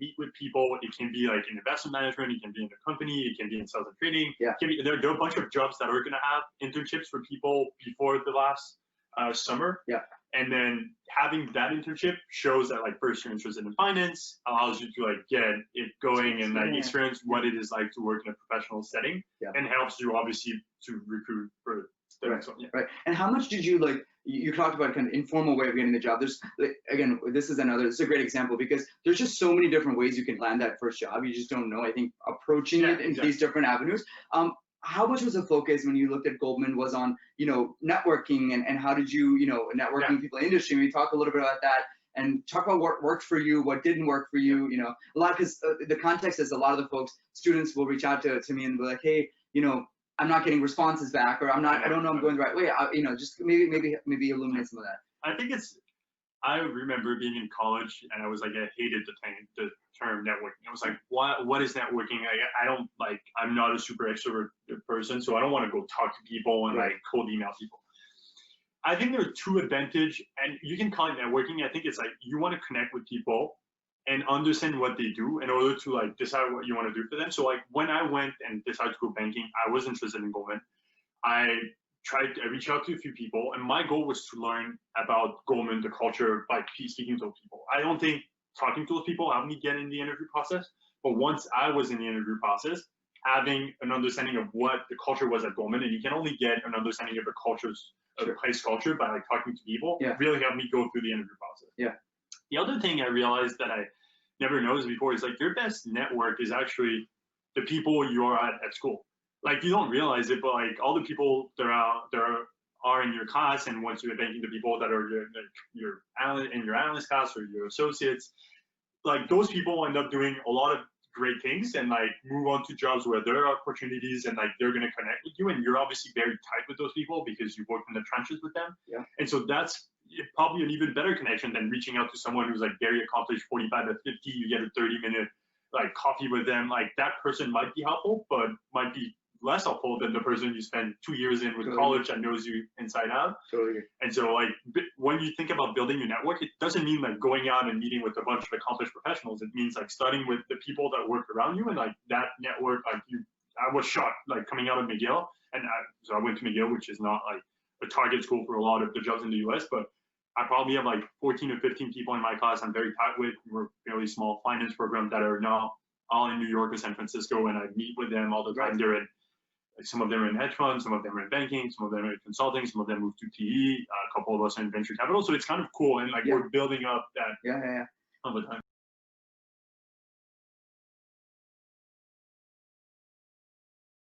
meet with people. It can be like in investment management, it can be in a company, it can be in sales and trading. It can be, there are a bunch of jobs that are going to have internships for people before the last summer. And then having that internship shows that like first you're interested in finance, allows you to like get it going and like experience what it is like to work in a professional setting, and helps you obviously to recruit for the next one. Right. And how much did you like? You talked about kind of informal way of getting the job. There's like, again, this is a great example because there's just so many different ways you can land that first job. You just don't know. I think approaching it in these different avenues. How much was the focus when you looked at Goldman was on, you know, networking and how did you, you know, networking people in the industry? Maybe talk a little bit about that and talk about what worked for you, what didn't work for you, you know, a lot, because the context is a lot of the folks, students will reach out to me and be like, hey, you know, I'm not getting responses back, or I don't know I'm going the right way. You know, just maybe illuminate some of that. I think I remember being in college and I was like, I hated the term networking. I was like, what is networking? I don't like, I'm not a super extrovert person, so I don't want to go talk to people and like cold email people. I think there are two advantages, and you can call it networking. I think it's like you want to connect with people and understand what they do in order to like decide what you want to do for them. So like when I went and decided to go banking, I was interested in Goldman. I reached out to a few people, and my goal was to learn about Goldman, the culture, by speaking to those people. I don't think talking to those people helped me get in the interview process, but once I was in the interview process, having an understanding of what the culture was at Goldman, and you can only get an understanding of the cultures, of the place culture by like talking to people, really helped me go through the interview process. The other thing I realized that I never noticed before is like your best network is actually the people you are at school. Like you don't realize it, but like all the people that are in your class, and once you're banking the people that are your analyst class or your associates, like those people end up doing a lot of great things and like move on to jobs where there are opportunities, and like they're going to connect with you, and you're obviously very tight with those people because you worked in the trenches with them. And so that's probably an even better connection than reaching out to someone who's like very accomplished, 45 to 50, you get a 30-minute like coffee with them. Like that person might be helpful, but might be less helpful than the person you spend 2 years in with college that knows you inside out. And so like when you think about building your network, it doesn't mean like going out and meeting with a bunch of accomplished professionals. It means like starting with the people that work around you, and like that network, like I was shocked like coming out of McGill, and so I went to McGill, which is not like a target school for a lot of the jobs in the US, but I probably have like 14 or 15 people in my class I'm very tight with. We're a fairly small finance program that are now all in New York or San Francisco, and I meet with them all the time. They're in, like, some of them are in hedge funds, some of them are in banking, some of them are in consulting, some of them moved to PE, a couple of us are in venture capital. So it's kind of cool, and like we're building up that all the time.